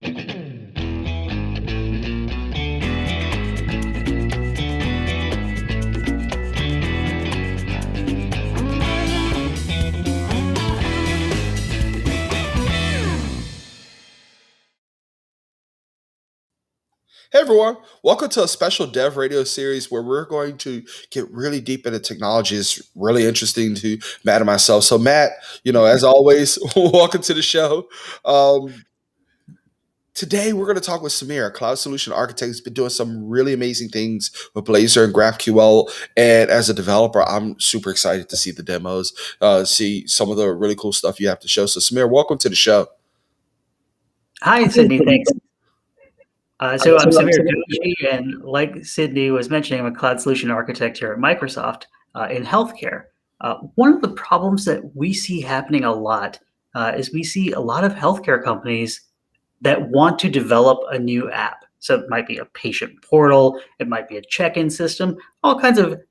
Hey everyone, welcome to a special Dev Radio series where we're going to get really deep into technology. It's really interesting to Matt and myself. So, Matt, as always, welcome to the show. Um, Today, we're going to talk with Samir, a cloud solution architect who's been doing some really amazing things with Blazor and GraphQL. And as a developer, I'm super excited to see the demos, see some of the really cool stuff you have to show. So, Samir, welcome to the show. Hi, Sydney. Thanks. So I'm Samir Doshi, and like Sydney was mentioning, I'm a cloud solution architect here at Microsoft in healthcare. One of the problems that we see happening a lot is we see a lot of healthcare companies that want to develop a new app. So it might be a patient portal, it might be a check-in system, all kinds of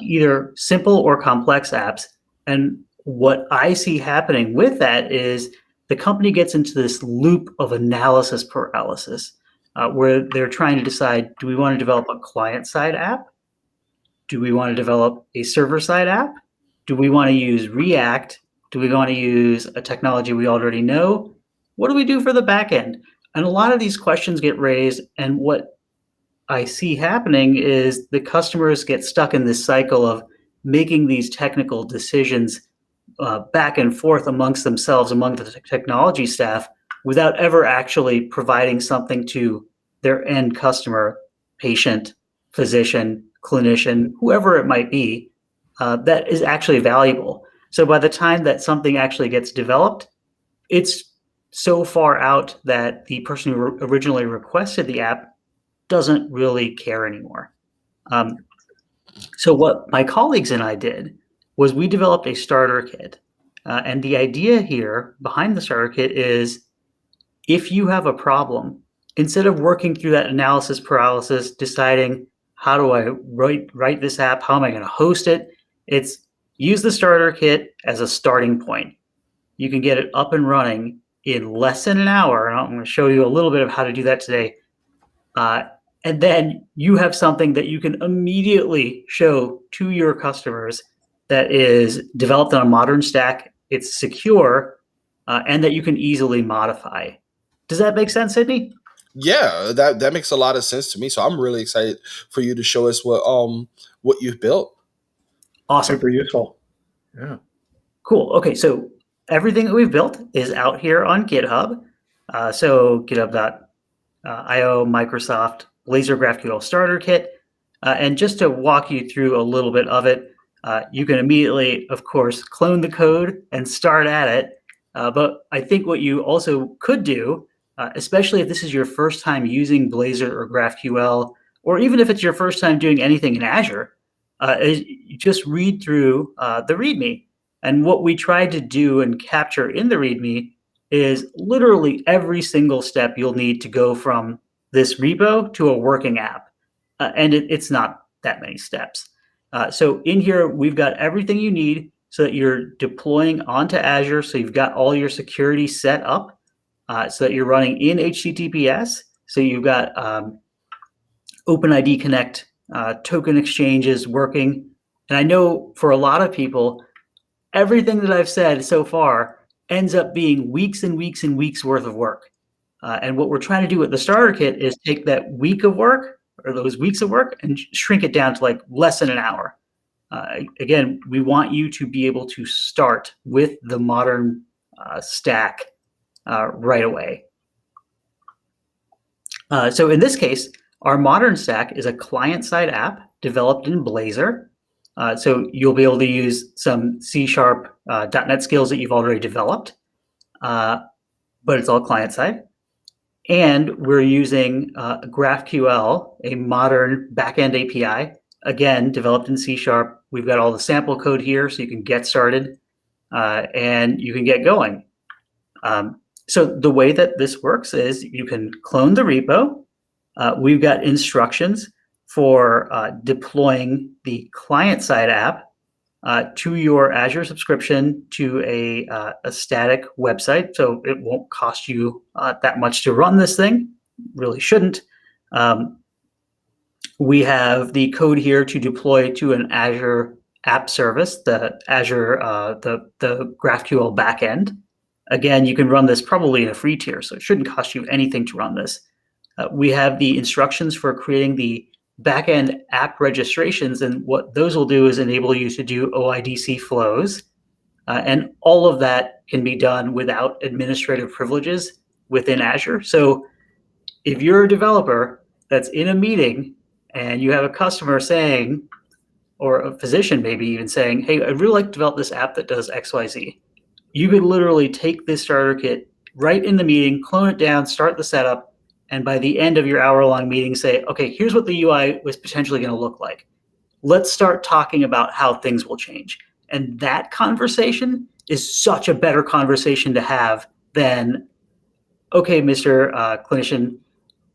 either simple or complex apps. And what I see happening with that is the company gets into this loop of analysis paralysis where they're trying to decide, do we want to develop a client-side app? Do we want to develop a server-side app? Do we want to use React? Do we want to use a technology we already know? What do we do for the back end? And a lot of these questions get raised, and what I see happening is the customers get stuck in this cycle of making these technical decisions back and forth amongst themselves, among the technology staff, without ever actually providing something to their end customer, patient, physician, clinician, whoever it might be, that is actually valuable. So by the time that something actually gets developed, it's so far out that the person who originally requested the app doesn't really care anymore. So what my colleagues and I did was we developed a starter kit. And the idea here behind the starter kit is if you have a problem, instead of working through that analysis paralysis, deciding how do I write this app, how am I going to host it, it's use the starter kit as a starting point. You can get it up and running in less than an hour. And I'm going to show you a little bit of how to do that today. And then you have something that you can immediately show to your customers that is developed on a modern stack, it's secure, and that you can easily modify. Does that make sense, Sydney? Yeah, that makes a lot of sense to me. So I'm really excited for you to show us what you've built. Awesome. Super useful. Yeah. Cool. Okay, so everything that we've built is out here on GitHub. So github.io Microsoft Blazor GraphQL Starter Kit. And just to walk you through a little bit of it, you can immediately, of course, clone the code and start at it. But I think what you also could do, especially if this is your first time using Blazor or GraphQL, or even if it's your first time doing anything in Azure, is you just read through the README. And what we tried to do and capture in the README is literally every single step you'll need to go from this repo to a working app. And it's not that many steps. So in here, we've got everything you need so that you're deploying onto Azure. So you've got all your security set up so that you're running in HTTPS. So you've got OpenID Connect token exchanges working. And I know for a lot of people, everything that I've said so far ends up being weeks and weeks and weeks worth of work. And what we're trying to do with the starter kit is take that week of work or those weeks of work and shrink it down to like less than an hour. Again, we want you to be able to start with the modern stack right away. So in this case, our modern stack is a client-side app developed in Blazor. So you'll be able to use some C# .NET skills that you've already developed, but it's all client-side. And we're using GraphQL, a modern backend API, again, developed in C#. We've got all the sample code here so you can get started and you can get going. So the way that this works is you can clone the repo. We've got instructions for deploying the client-side app to your Azure subscription to a static website. So it won't cost you that much to run this thing. Really shouldn't. We have the code here to deploy to an Azure app service, the Azure, the GraphQL backend. Again, you can run this probably in a free tier, so it shouldn't cost you anything to run this. We have the instructions for creating the backend app registrations, and what those will do is enable you to do OIDC flows, and all of that can be done without administrative privileges within Azure. So if you're a developer that's in a meeting and you have a customer saying, or a physician maybe even saying, hey, I'd really like to develop this app that does XYZ, you could literally take this starter kit right in the meeting, clone it down, start the setup, and by the end of your hour-long meeting say, okay, here's what the UI was potentially going to look like. Let's start talking about how things will change. And that conversation is such a better conversation to have than, okay, Mr. Clinician,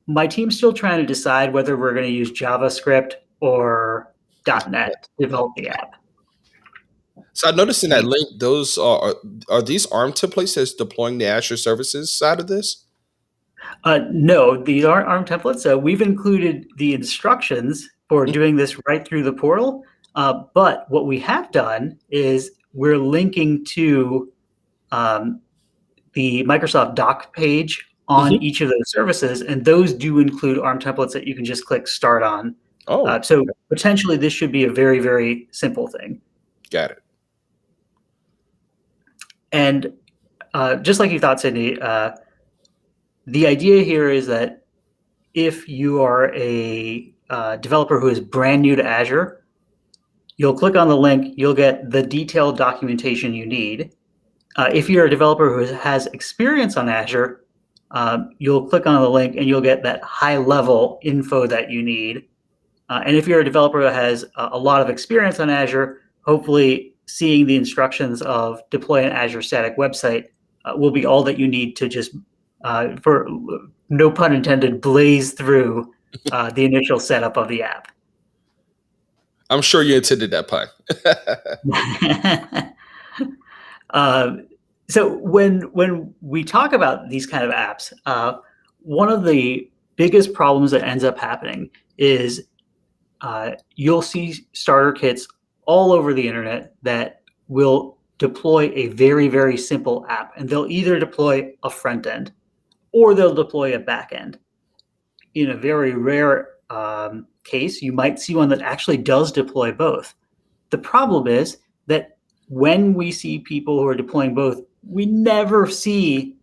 my team's still trying to decide whether we're going to use JavaScript or .NET to develop the app. So I noticed in that link, those are these ARM templates that's deploying the Azure services side of this? No, these aren't ARM templates. We've included the instructions for doing this right through the portal. But what we have done is we're linking to the Microsoft doc page on each of those services, and those do include ARM templates that you can just click start on. Oh, so potentially this should be a very, very simple thing. got it. And just like you thought, Sydney, the idea here is that if you are a developer who is brand new to Azure, you'll click on the link, you'll get the detailed documentation you need. If you're a developer who has experience on Azure, you'll click on the link and you'll get that high-level info that you need. And if you're a developer who has a lot of experience on Azure, hopefully seeing the instructions of deploy an Azure static website will be all that you need to just, for no pun intended, blaze through the initial setup of the app. I'm sure you intended that pun. So when we talk about these kind of apps, one of the biggest problems that ends up happening is you'll see starter kits all over the internet that will deploy a very, very simple app, and they'll either deploy a front end or they'll deploy a back end. In a very rare case, you might see one that actually does deploy both. The problem is that when we see people who are deploying both, we never see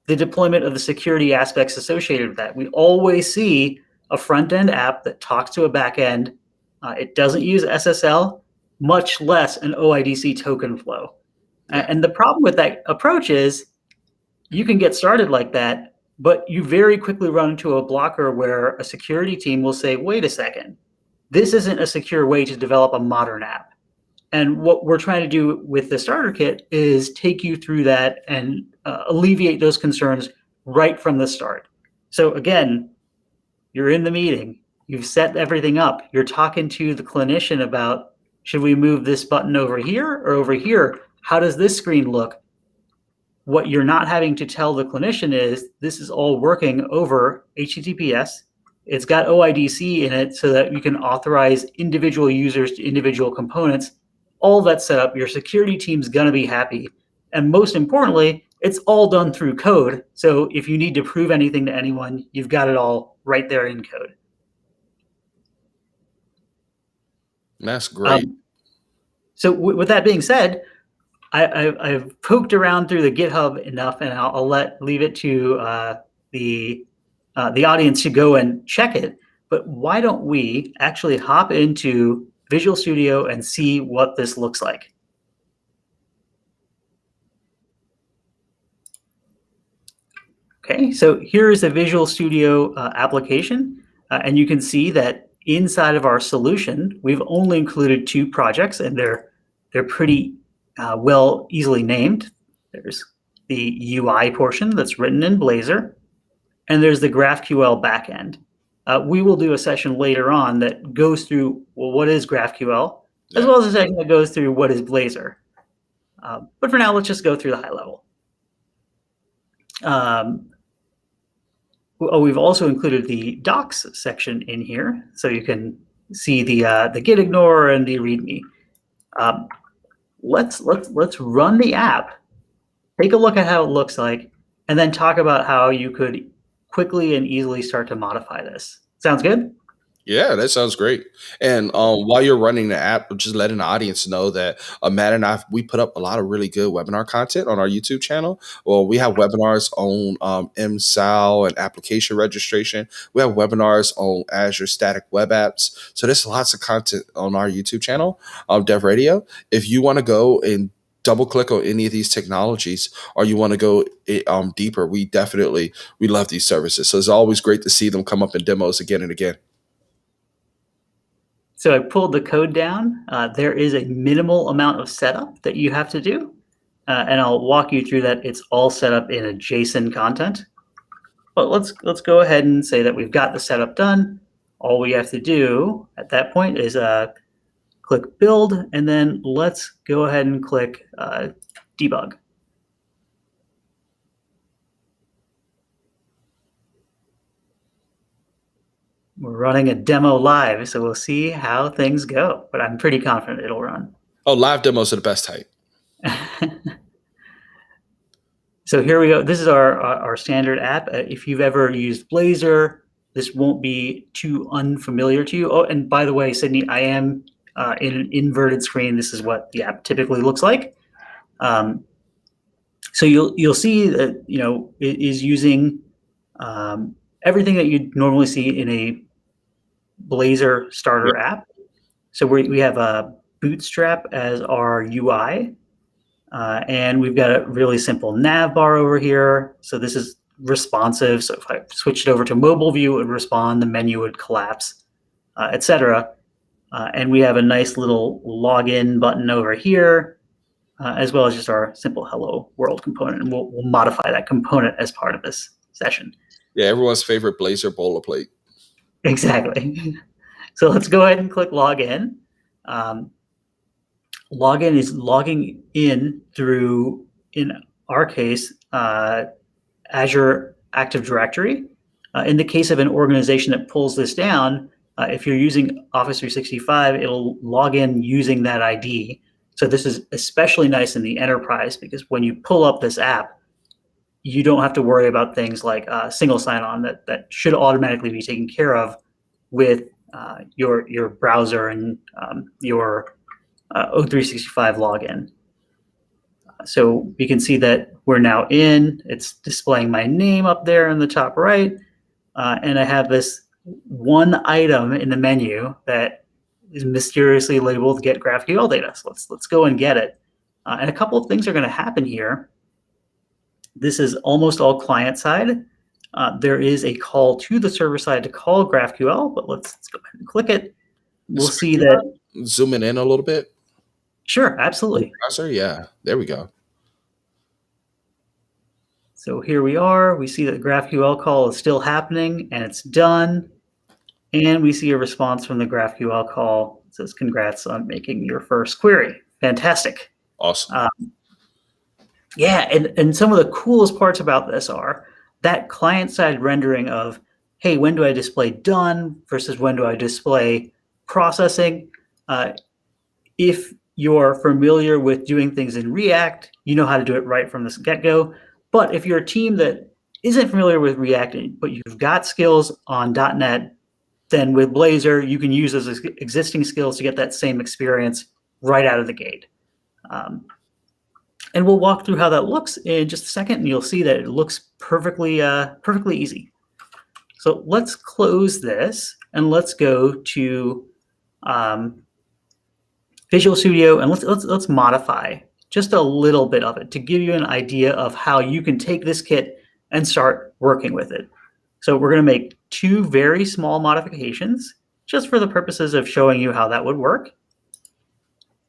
the deployment of the security aspects associated with that. We always see a front-end app that talks to a back-end. It doesn't use SSL, much less an OIDC token flow. And the problem with that approach is you can get started like that, but you very quickly run into a blocker where a security team will say, wait a second, this isn't a secure way to develop a modern app. And what we're trying to do with the starter kit is take you through that and alleviate those concerns right from the start. So again, you're in the meeting, you've set everything up, you're talking to the clinician about, should we move this button over here or over here? How does this screen look? What you're not having to tell the clinician is this is all working over HTTPS. It's got OIDC in it so that you can authorize individual users to individual components. All that set up, your security team's gonna be happy. And most importantly, it's all done through code. So if you need to prove anything to anyone, you've got it all right there in code. That's great. So with that being said, I've poked around through the GitHub enough, and I'll leave it to the audience to go and check it. But why don't we actually hop into Visual Studio and see what this looks like? Okay, so here is a Visual Studio application, and you can see that inside of our solution, we've only included 2 projects, and they're pretty well easily named. There's the UI portion that's written in Blazor, and there's the GraphQL backend. We will do a session later on that goes through, well, what is GraphQL? as Yeah. well as a section that goes through what is Blazor. But for now, let's just go through the high level. We've also included the docs section in here, so you can see the git ignore and the readme. Let's run the app, take a look at how it looks like, and then talk about how you could quickly and easily start to modify this. Sounds good? Yeah, that sounds great. And while you're running the app, just letting the audience know that Matt and we put up a lot of really good webinar content on our YouTube channel. Well, we have webinars on MSAL and application registration. We have webinars on Azure Static Web Apps. So there's lots of content on our YouTube channel, Dev Radio. If you want to go and double click on any of these technologies, or you want to go deeper, we love these services. So it's always great to see them come up in demos again and again. So I pulled the code down. There is a minimal amount of setup that you have to do, and I'll walk you through that. It's all set up in a JSON content. But let's go ahead and say that we've got the setup done. All we have to do at that point is click build, and then let's go ahead and click debug. We're running a demo live, so we'll see how things go, but I'm pretty confident it'll run. Oh, live demos are the best type. So here we go. This is our standard app. If you've ever used Blazor, this won't be too unfamiliar to you. Oh, and by the way, Sydney, I am in an inverted screen. This is what the app typically looks like. So you'll see that it is using everything that you'd normally see in a Blazor starter app. So we have a Bootstrap as our UI, and we've got a really simple nav bar over here. So this is responsive. So if I switched it over to mobile view, it would respond, the menu would collapse, etc. And we have a nice little login button over here, as well as just our simple hello world component. And we'll modify that component as part of this session. Yeah, everyone's favorite Blazor boilerplate. Exactly. So let's go ahead and click login. Login is logging in through, in our case, Azure Active Directory. In the case of an organization that pulls this down, if you're using Office 365, it'll log in using that ID. So this is especially nice in the enterprise, because when you pull up this app, you don't have to worry about things like single sign-on that should automatically be taken care of with your browser and your O365 login. So you can see that we're now in. It's displaying my name up there in the top right, and I have this one item in the menu that is mysteriously labeled "Get GraphQL Data." So let's go and get it. And a couple of things are going to happen here. This is almost all client side. There is a call to the server side to call GraphQL, but let's go ahead and click it. We'll see that. Zooming in a little bit. Sure, absolutely. Yeah, there we go. So here we are. We see that the GraphQL call is still happening, and it's done. And we see a response from the GraphQL call. It says, "Congrats on making your first query." Fantastic. Awesome. Yeah, and some of the coolest parts about this are that client-side rendering of, hey, when do I display done versus when do I display processing? If you're familiar with doing things in React, you know how to do it right from the get-go. But if you're a team that isn't familiar with React, but you've got skills on .NET, then with Blazor, you can use those existing skills to get that same experience right out of the gate. And we'll walk through how that looks in just a second, and you'll see that it looks perfectly easy. So let's close this, and let's go to Visual Studio, and let's modify just a little bit of it to give you an idea of how you can take this kit and start working with it. So we're going to make two very small modifications just for the purposes of showing you how that would work.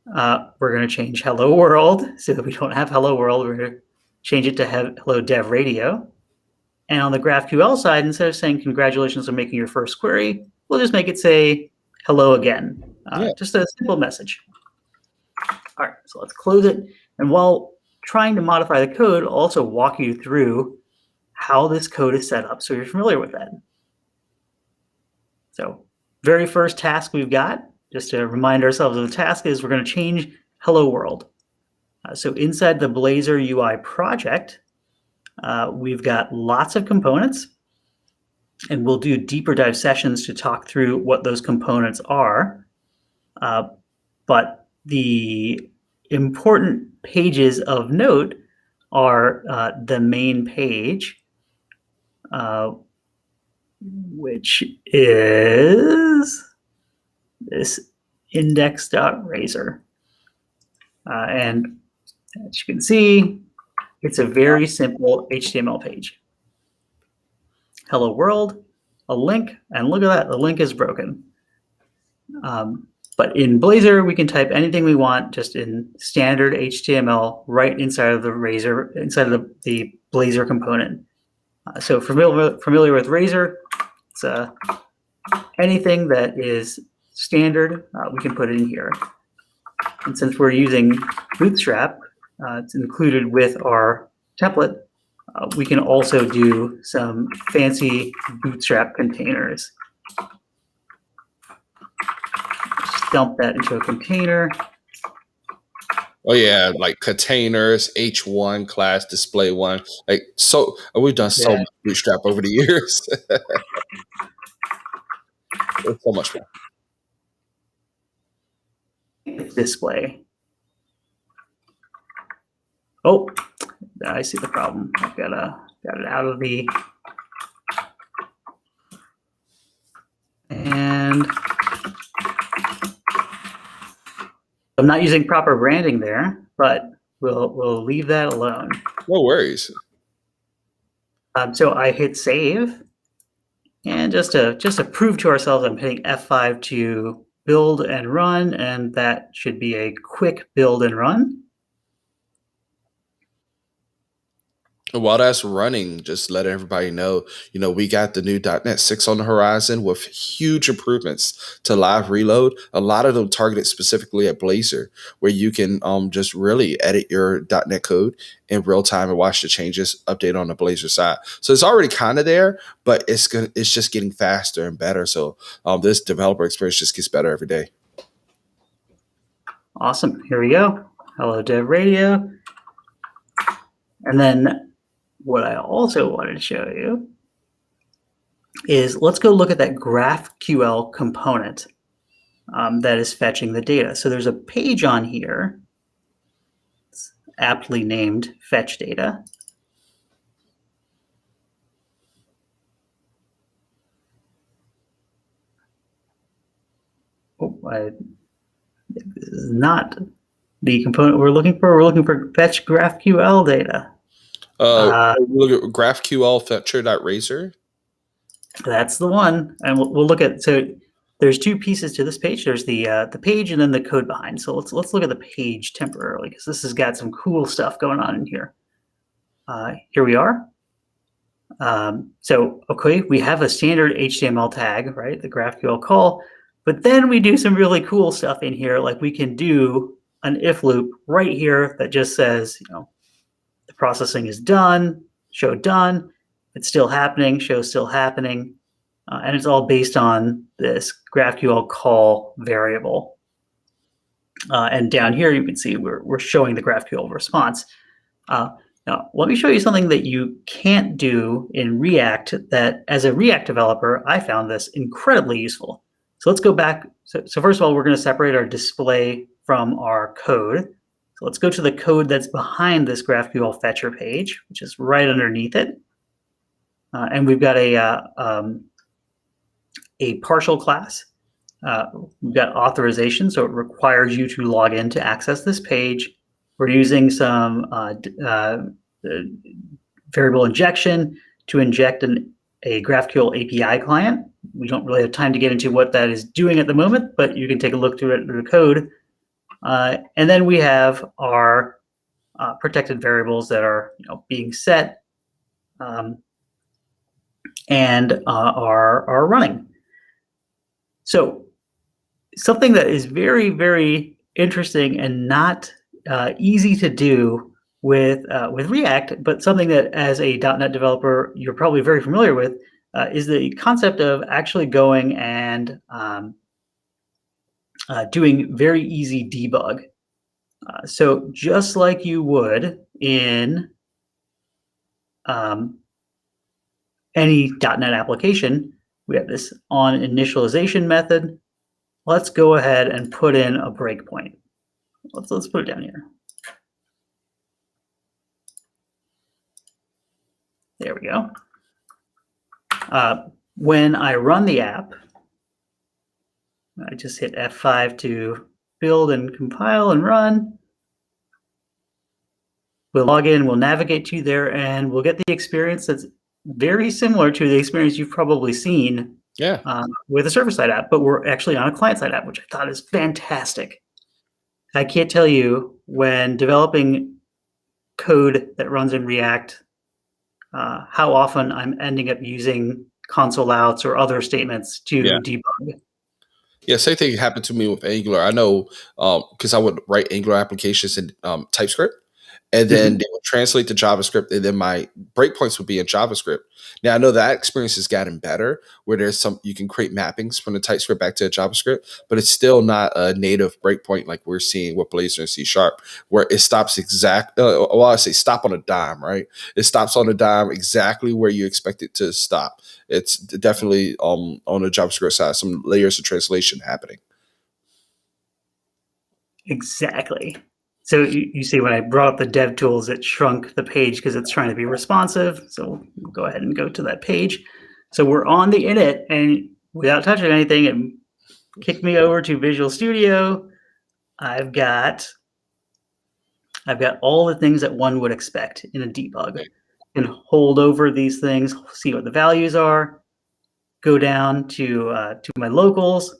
We're going to change Hello World so that we don't have Hello World. We're going to change it to Hello Dev Radio. And on the GraphQL side, instead of saying congratulations on making your first query, we'll just make it say hello again. Just a simple message. All right, so let's close it. And while trying to modify the code, I'll also walk you through how this code is set up so you're familiar with that. So very first task we've got, just to remind ourselves of the task, is we're going to change hello world. So inside the Blazor UI project, we've got lots of components, and we'll do deeper dive sessions to talk through what those components are. But the important pages of note are the main page, which is this index.razor. And as you can see, it's a very simple HTML page. Hello world, a link, and look at that, the link is broken. But in Blazor, we can type anything we want just in standard HTML right inside of the Razor, inside of the Blazor component. So familiar with Razor, it's anything that is standard, we can put it in here. And since we're using Bootstrap, it's included with our template, we can also do some fancy Bootstrap containers. Just dump that into a container. Oh yeah, like containers, H1 class, display one. Like so, we've done so much Bootstrap over the years. It's so much fun. Display. Oh, I see the problem. I've got it out of the, and I'm not using proper branding there, but we'll leave that alone. No worries. So I hit save, and just to prove to ourselves, I'm hitting F5 to build and run, and that should be a quick build and run. While that's running, just let everybody know, we got the new .NET 6 on the horizon with huge improvements to live reload. A lot of them targeted specifically at Blazor, where you can just really edit your .NET code in real time and watch the changes update on the Blazor side. So it's already kind of there, but it's just getting faster and better. So this developer experience just gets better every day. Awesome. Here we go. Hello, Dev Radio. And then what I also wanted to show you is let's go look at that GraphQL component that is fetching the data. So there's a page on here, it's aptly named fetch data. This is not the component we're looking for. We're looking for fetch GraphQL data. Look at GraphQL fetcher.razor. That's the one, and we'll look at. So there's two pieces to this page. There's the page and then the code behind. So let's look at the page temporarily because this has got some cool stuff going on in here. Here we are. So okay, we have a standard HTML tag, right? The GraphQL call, but then we do some really cool stuff in here. Like we can do an if loop right here that just says, the processing is done, show done. It's still happening, show still happening. And it's all based on this GraphQL call variable. And down here, you can see we're showing the GraphQL response. Now, let me show you something that you can't do in React that, as a React developer, I found this incredibly useful. So let's go back. So first of all, we're going to separate our display from our code. So let's go to the code that's behind this GraphQL fetcher page, which is right underneath it. And we've got a partial class. We've got authorization, so it requires you to log in to access this page. We're using some variable injection to inject a GraphQL API client. We don't really have time to get into what that is doing at the moment, but you can take a look through it through the code. And then we have our protected variables that are being set and are running. So something that is very, very interesting and not easy to do with React, but something that as a .NET developer you're probably very familiar with is the concept of actually going and doing very easy debug. So just like you would in any .NET application, we have this on initialization method. Let's go ahead and put in a breakpoint. Let's put it down here. There we go. When I run the app, I just hit F5 to build and compile and run. We'll log in, we'll navigate to there, and we'll get the experience that's very similar to the experience you've probably seen with a server-side app, but we're actually on a client-side app, which I thought is fantastic. I can't tell you, when developing code that runs in React, how often I'm ending up using console outs or other statements to debug. Yeah, same thing happened to me with Angular. I know because I would write Angular applications in TypeScript, and then they would translate to JavaScript, and then my breakpoints would be in JavaScript. Now I know that experience has gotten better, where there's some you can create mappings from the TypeScript back to JavaScript, but it's still not a native breakpoint like we're seeing with Blazor and C#, where it stops well, I say stop on a dime, right? It stops on a dime exactly where you expect it to stop. It's definitely on the JavaScript side, some layers of translation happening. Exactly. So you see when I brought up the dev tools, it shrunk the page because it's trying to be responsive. So we'll go ahead and go to that page. So we're on the init, and without touching anything, it kicked me over to Visual Studio. I've got all the things that one would expect in a debug. I can hold over these things, see what the values are, go down to my locals,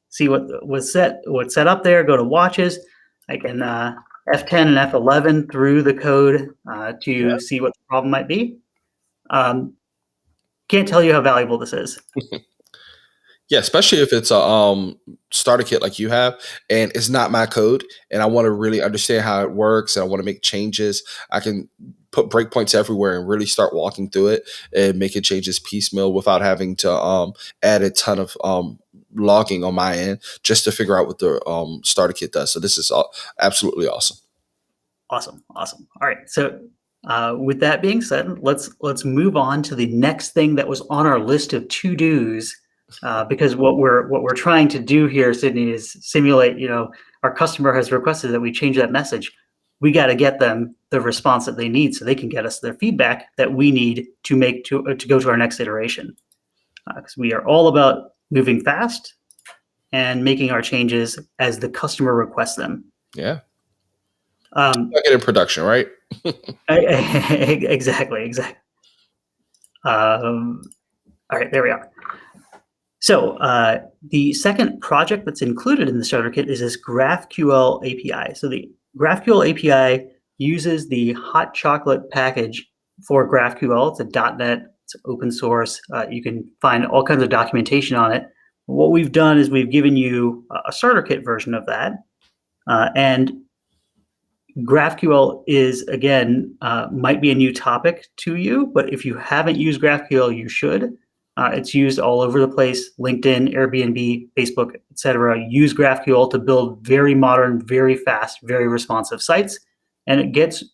see what's set up there, go to watches. I can F10 and F11 through the code to see what the problem might be. Can't tell you how valuable this is. Yeah, especially if it's a starter kit like you have, and it's not my code, and I want to really understand how it works, and I want to make changes. I can put breakpoints everywhere and really start walking through it and making changes piecemeal without having to add a ton of logging on my end just to figure out what the starter kit does. So this is absolutely awesome. Awesome. All right. So with that being said, let's move on to the next thing that was on our list of to-dos. Because what we're trying to do here, Sydney, is simulate. Our customer has requested that we change that message. We got to get them the response that they need, so they can get us their feedback that we need to make to go to our next iteration. Because we are all about moving fast and making our changes as the customer requests them. Yeah. Get in production, right? Exactly. All right, there we are. So the second project that's included in the starter kit is this GraphQL API. So the GraphQL API uses the hot chocolate package for GraphQL. It's a .NET, it's open source. You can find all kinds of documentation on it. What we've done is we've given you a starter kit version of that. And GraphQL is, again, might be a new topic to you, but if you haven't used GraphQL, you should. It's used all over the place. LinkedIn, Airbnb, Facebook, etc. use GraphQL to build very modern, very fast, very responsive sites. And it gets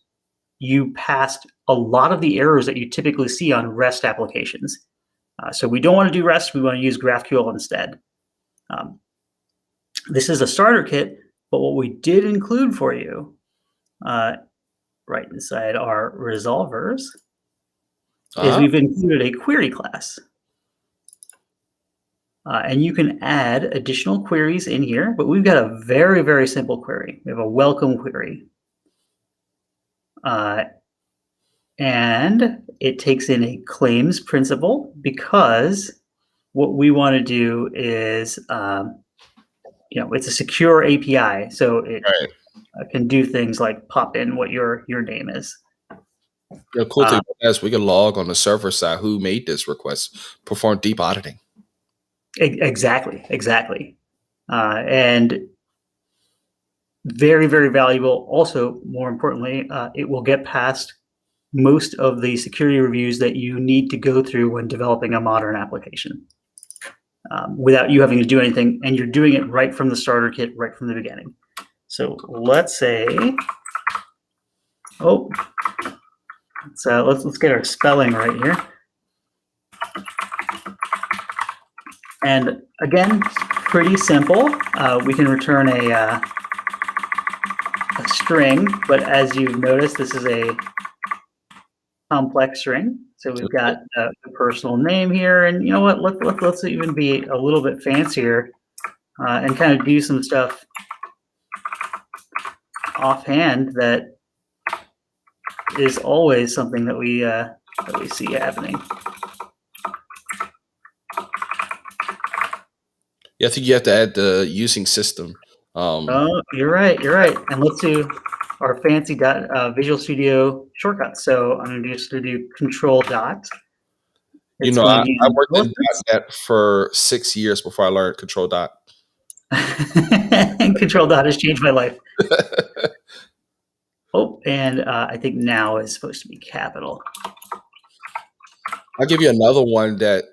you past a lot of the errors that you typically see on REST applications. So we don't want to do REST. We want to use GraphQL instead. This is a starter kit, but what we did include for you right inside our resolvers is we've included a query class. And you can add additional queries in here, but we've got a very, very simple query. We have a welcome query. And it takes in a claims principal because what we want to do is, it's a secure API. So it can do things like pop in what your name is. The cool thing is we can log on the server side who made this request, perform deep auditing. Exactly. And Very, very valuable. Also, more importantly, it will get past most of the security reviews that you need to go through when developing a modern application, without you having to do anything, and you're doing it right from the starter kit, right from the beginning. So let's say, let's get our spelling right here. And again, pretty simple. We can return a string, but as you've noticed, this is a complex string. So we've got the personal name here, and you know what? Let's even be a little bit fancier and kind of do some stuff offhand that is always something that we see happening. Yeah, I think you have to add the using system. Oh, you're right. And let's do our fancy Visual Studio shortcuts. So I'm just going to do Control Dot. It's going to be I worked in intelligence. .NET for 6 years before I learned Control Dot. Control Dot has changed my life. Oh, and I think now is supposed to be capital. I'll give you another one that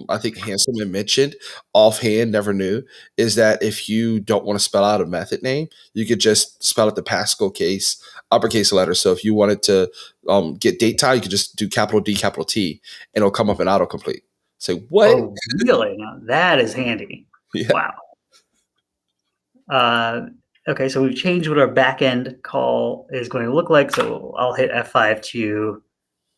I think Hanselman mentioned offhand, never knew, is that if you don't want to spell out a method name, you could just spell it the Pascal case, uppercase letter. So if you wanted to get date time, you could just do capital D, capital T, and it'll come up in autocomplete. Say, what? Oh, really? Now that is handy. Yeah. Wow. Okay, so we've changed what our backend call is going to look like. So I'll hit F5 to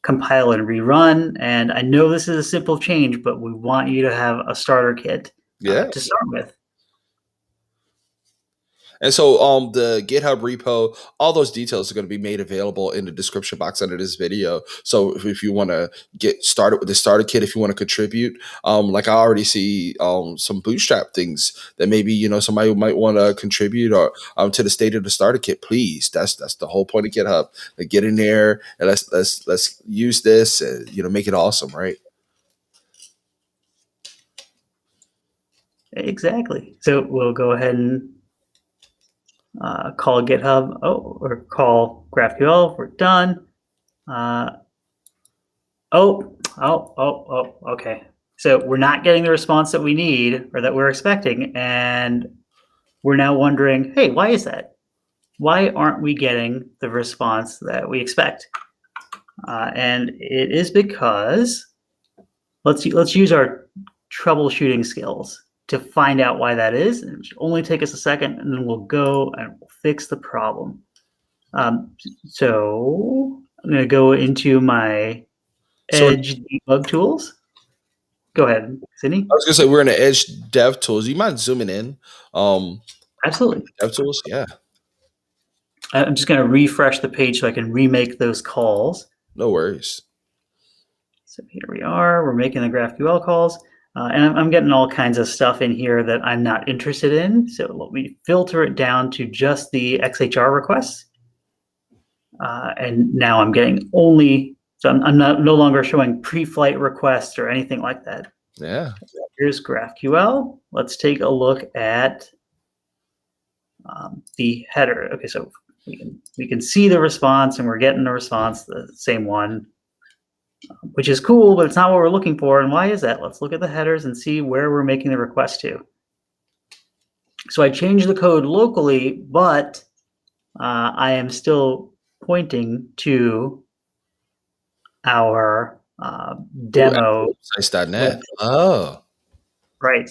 compile and rerun. And I know this is a simple change, but we want you to have a starter kit to start with. And so the GitHub repo, all those details are going to be made available in the description box under this video. So if you want to get started with the starter kit, if you want to contribute, like I already see some Bootstrap things that maybe, somebody might want to contribute or to the state of the starter kit, please. That's the whole point of GitHub. Like, get in there and let's use this and, make it awesome, right? Exactly. So we'll go ahead and call GitHub, or call GraphQL. We're done. Okay. So we're not getting the response that we need or that we're expecting, and we're now wondering, hey, why is that? Why aren't we getting the response that we expect? And it is because let's use our troubleshooting skills to find out why that is. And it should only take us a second, and then we'll go and we'll fix the problem. So I'm going to go into my Edge debug tools. Go ahead, Sydney. I was going to say, we're in the Edge dev tools. You mind zooming in? Absolutely. Dev tools, yeah. I'm just going to refresh the page so I can remake those calls. No worries. So here we are. We're making the GraphQL calls. And I'm getting all kinds of stuff in here that I'm not interested in. So let me filter it down to just the XHR requests. And now I'm getting only, so I'm no longer showing pre-flight requests or anything like that. Yeah. Here's GraphQL. Let's take a look at the header. Okay, so we can see the response, and we're getting the response, the same one, which is cool, but it's not what we're looking for. And why is that? Let's look at the headers and see where we're making the request to. So I changed the code locally, but I am still pointing to our demo. Sites.net. Oh. Right.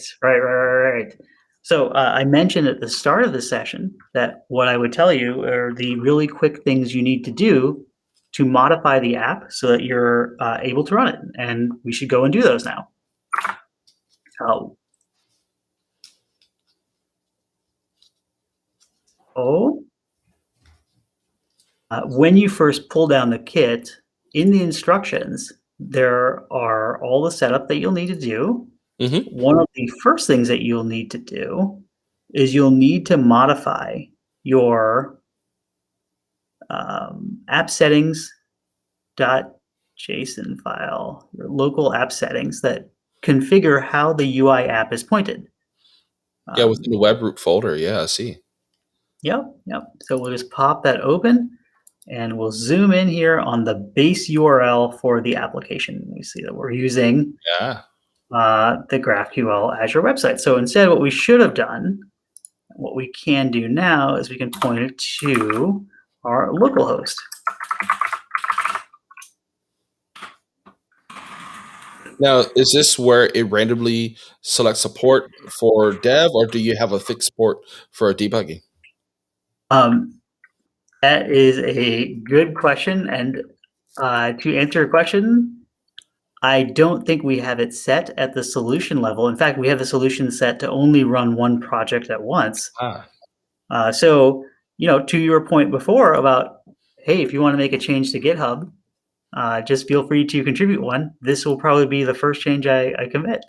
So I mentioned at the start of the session that what I would tell you are the really quick things you need to do to modify the app so that you're able to run it. And we should go and do those now. When you first pull down the kit, in the instructions, there are all the setup that you'll need to do. Mm-hmm. One of the first things that you'll need to do is you'll need to modify your app settings.json file, your local app settings that configure how the UI app is pointed. Yeah, within the web root folder. Yeah, I see. Yep. So we'll just pop that open and we'll zoom in here on the base URL for the application. We see that we're using Yeah. the GraphQL Azure website. So instead, what we should have done, what we can do now is we can point it to our localhost. Now, is this where it randomly selects support for dev, or do you have a fixed port for debugging? That is a good question. And to answer your question, I don't think we have it set at the solution level. In fact, we have the solution set to only run one project at once. Ah, So, to your point before about, hey, if you want to make a change to GitHub, just feel free to contribute one. This will probably be the first change I commit.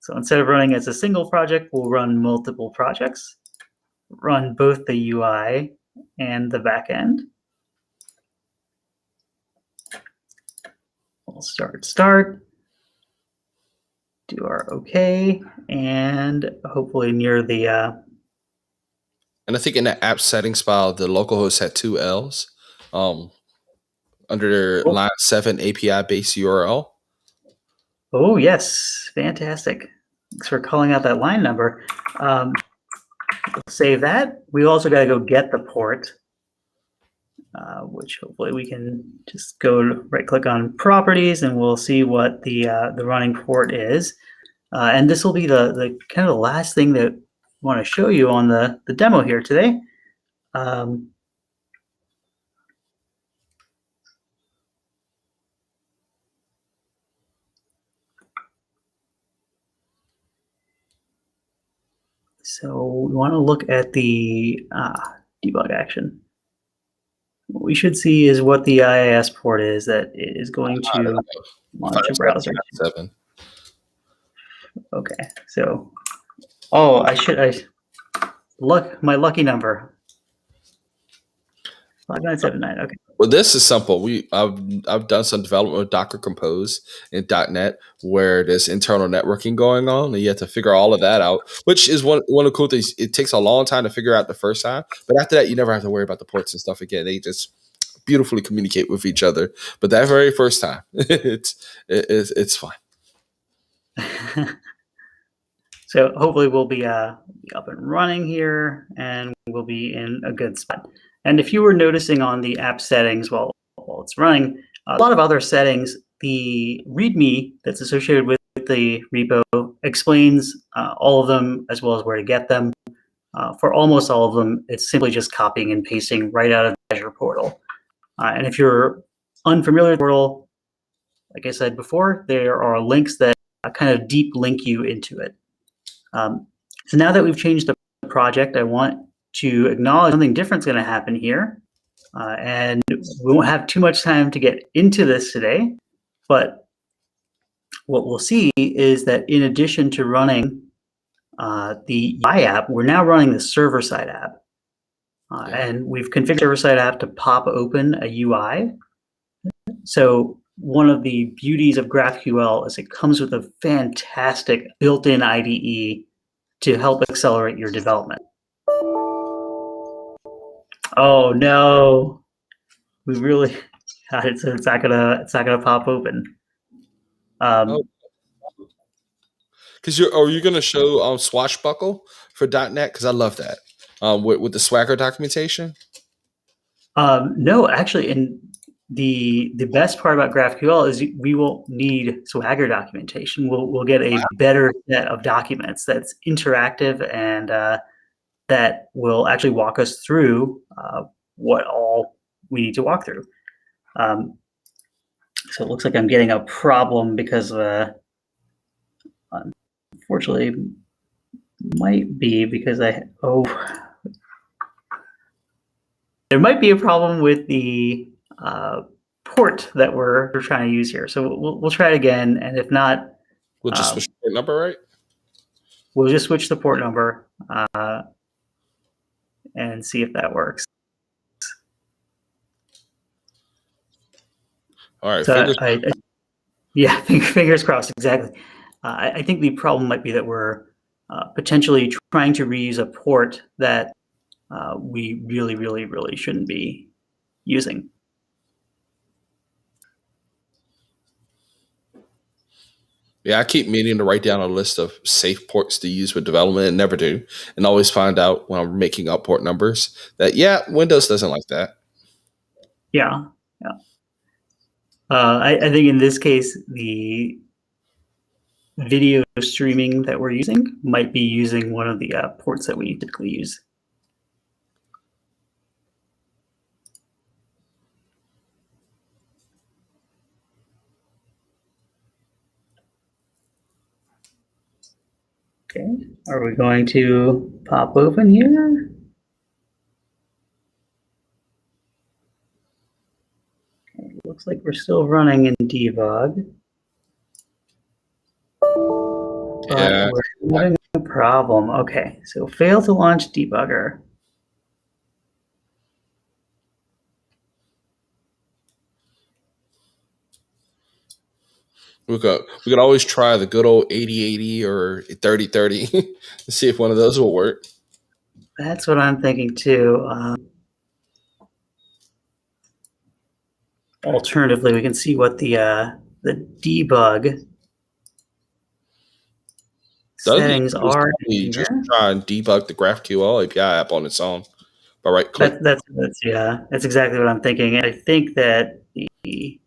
So instead of running as a single project, we'll run multiple projects, run both the UI and the backend. We'll start, do our OK, and hopefully near the and I think in the app settings file, the localhost had 2 L's under line 7 API base URL. Oh, yes. Fantastic. Thanks for calling out that line number. We'll save that. We also got to go get the port, which hopefully we can just go right-click on properties, and we'll see what the running port is. And this will be the kind of the last thing that I want to show you on the demo here today. So we want to look at the debug action. What we should see is what the IIS port is that is going to launch a browser. 7. Okay, so my lucky number. 5979. Okay. Well, this is simple. I've done some development with Docker Compose in .NET where there's internal networking going on, and you have to figure all of that out, which is one of the cool things. It takes a long time to figure out the first time, but after that, you never have to worry about the ports and stuff again. They just beautifully communicate with each other. But that very first time, it's fun. So hopefully we'll be up and running here, and we'll be in a good spot. And if you were noticing on the app settings while it's running, a lot of other settings, the README that's associated with the repo explains all of them as well as where to get them. For almost all of them, it's simply just copying and pasting right out of the Azure portal. And if you're unfamiliar with the portal, like I said before, there are links that kind of deep link you into it. So now that we've changed the project, I want to acknowledge something different is going to happen here. And we won't have too much time to get into this today, but what we'll see is that in addition to running the UI app, we're now running the server-side app. And we've configured server-side app to pop open a UI. So one of the beauties of GraphQL is it comes with a fantastic built-in IDE to help accelerate your development. Oh no, we really got it. So it's not gonna pop open. Because are you going to show Swashbuckle for .NET? Because I love that with the Swagger documentation. No, actually, and the best part about GraphQL is we won't need Swagger documentation. We'll get a better set of documents that's interactive and that will actually walk us through what all we need to walk through. So it looks like I'm getting a problem because unfortunately might be because there might be a problem with the port that we're trying to use here. So we'll try it again, and if not, we'll just switch the port number, right? We'll just switch the port number and see if that works. All right. So fingers crossed. Exactly. I think the problem might be that we're potentially trying to reuse a port that we really shouldn't be using. Yeah, I keep meaning to write down a list of safe ports to use with development and never do. And always find out when I'm making up port numbers that, yeah, Windows doesn't like that. Yeah. I think in this case, the video streaming that we're using might be using one of the ports that we typically use. Okay, are we going to pop open here? Okay, looks like we're still running in debug. But Yeah. we're having a problem. Okay, so fail to launch debugger. We could always try the good old 8080 or 3030 to see if one of those will work. That's what I'm thinking too. Alternatively, we can see what the debug settings are here. Just try and debug the GraphQL API app on its own by right click. That's exactly what I'm thinking. I think that the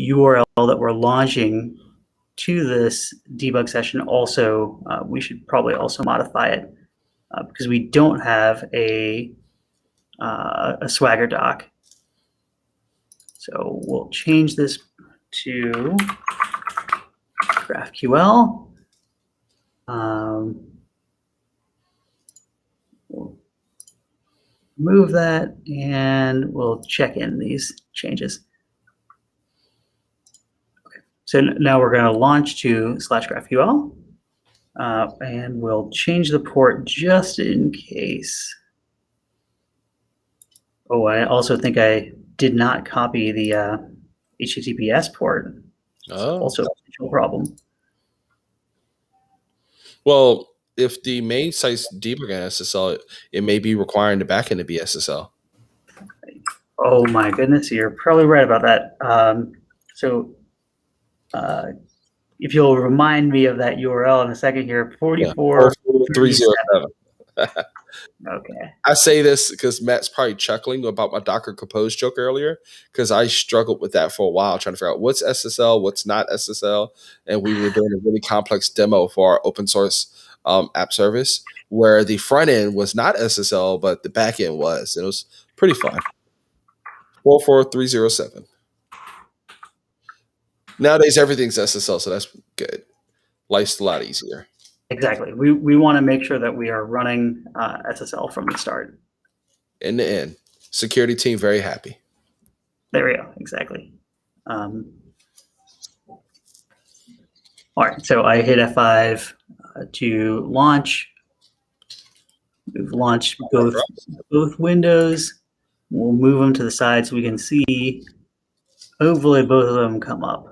URL that we're launching to this debug session also, we should probably also modify it because we don't have a Swagger doc. So we'll change this to GraphQL. We'll move that and we'll check in these changes. Okay, so now we're going to launch to /GraphQL and we'll change the port just in case. Oh, I also think I did not copy the HTTPS port. Oh. Also a potential problem. Well, if the main site's debugging SSL, it may be requiring the backend to be SSL. Oh my goodness, you're probably right about that. So if you'll remind me of that URL in a second here, 44,307. Okay. I say this because Matt's probably chuckling about my Docker Compose joke earlier because I struggled with that for a while trying to figure out what's SSL, what's not SSL. And we were doing a really complex demo for our open source app service where the front end was not SSL, but the back end was. And it was pretty fun. 44307. Nowadays, everything's SSL, so that's good. Life's a lot easier. Exactly. We want to make sure that we are running SSL from the start. In the end, security team very happy. There we go. Exactly. All right. So I hit F5 to launch. We've launched both windows. We'll move them to the side so we can see. Hopefully, both of them come up.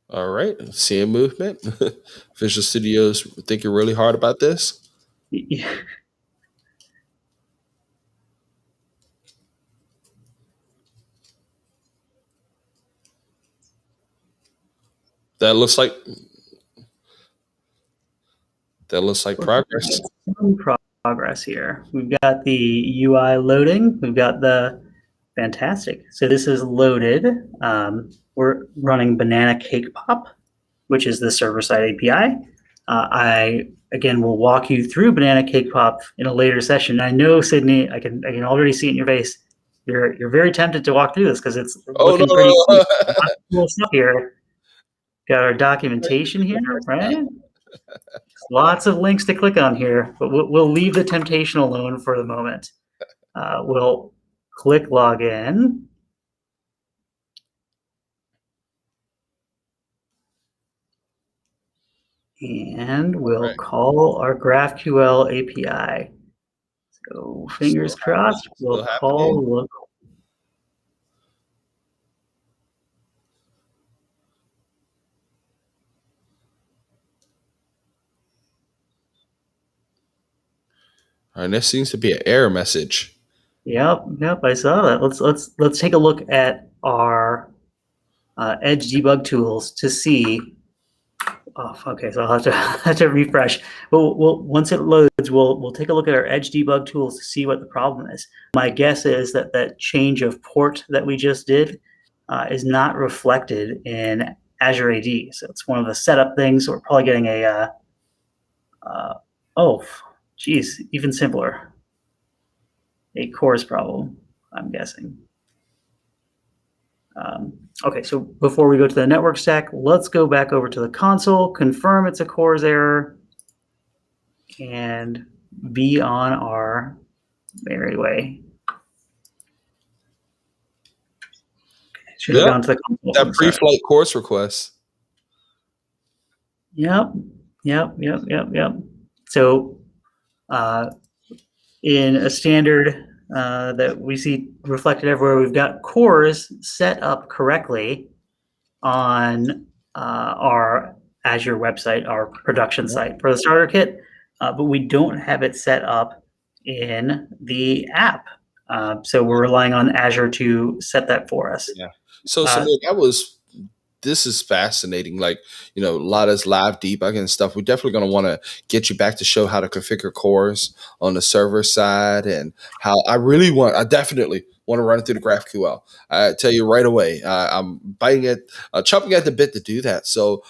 All right, seeing movement. Visual Studio's thinking really hard about this. Yeah. That looks like progress. Some progress here. We've got the UI loading. We've got the fantastic. So this is loaded. We're running Banana Cake Pop, which is the server-side API. I again will walk you through Banana Cake Pop in a later session. I know, Sydney, I can already see it in your face. You're very tempted to walk through this because it's looking pretty cool stuff here. Got our documentation here, right? Lots of links to click on here, but we'll leave the temptation alone for the moment. We'll click login. And we'll Right. call our GraphQL API. So fingers crossed, Still we'll happening. call local. All right, there seems to be an error message. Yep, I saw that. Let's take a look at our Edge debug tools to see. Oh, okay, so I'll have to have to refresh. But once it loads, we'll take a look at our Edge debug tools to see what the problem is. My guess is that that change of port that we just did is not reflected in Azure AD. So it's one of the setup things. So we're probably getting a oh, geez, even simpler. A CORS problem, I'm guessing. Okay, so before we go to the network stack, let's go back over to the console, confirm it's a CORS error, and be on our merry way. Should have gone to the console. That pre-flight course request. Yep. So in a standard that we see reflected everywhere, we've got CORS set up correctly on our Azure website, our production site for the starter kit, but we don't have it set up in the app. So we're relying on Azure to set that for us. Yeah. So Samir, this is fascinating. Like, a lot of this live debugging and stuff. We're definitely going to want to get you back to show how to configure cores on the server side and how I definitely want to run it through the GraphQL. I tell you right away, I'm chomping at the bit to do that. So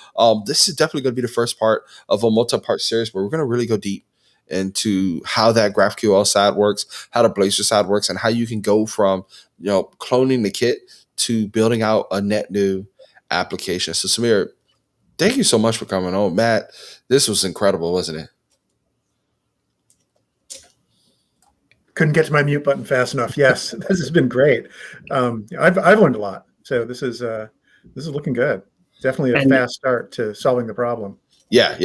this is definitely going to be the first part of a multi-part series where we're going to really go deep into how that GraphQL side works, how the Blazor side works, and how you can go from, cloning the kit to building out a net new application. So Samir, thank you so much for coming on. Matt, this was incredible, wasn't it? Couldn't get to my mute button fast enough. Yes, this has been great. I've learned a lot. So this is looking good. Definitely a fast start to solving the problem. Yeah.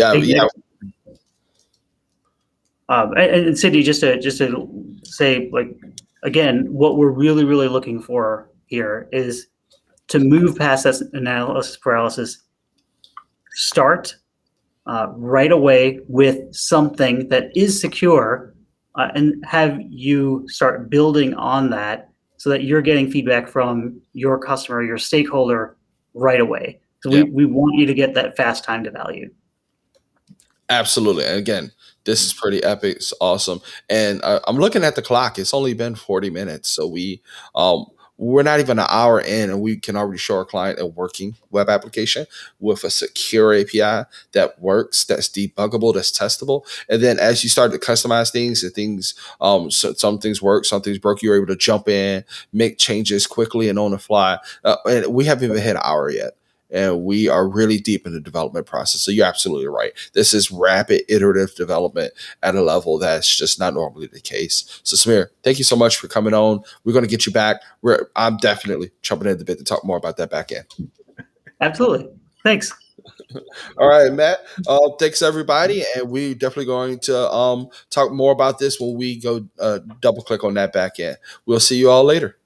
And Sydney, just to say, like, again, what we're really looking for here is to move past that analysis paralysis. Start right away with something that is secure, and have you start building on that so that you're getting feedback from your customer, your stakeholder, right away. So we want you to get that fast time to value. Absolutely. And again, this is pretty epic. It's awesome. And I'm looking at the clock. It's only been 40 minutes. So we're not even an hour in, and we can already show our client a working web application with a secure API that works, that's debuggable, that's testable. And then as you start to customize things and things, so some things work, some things broke, you're able to jump in, make changes quickly and on the fly. And we haven't even hit an hour yet. And we are really deep in the development process. So you're absolutely right. This is rapid iterative development at a level that's just not normally the case. So Samir, thank you so much for coming on. We're going to get you back. I'm definitely jumping in the bit to talk more about that back end. Absolutely. Thanks. All right, Matt. Thanks everybody. And we're definitely going to talk more about this when we go double click on that back end. We'll see you all later.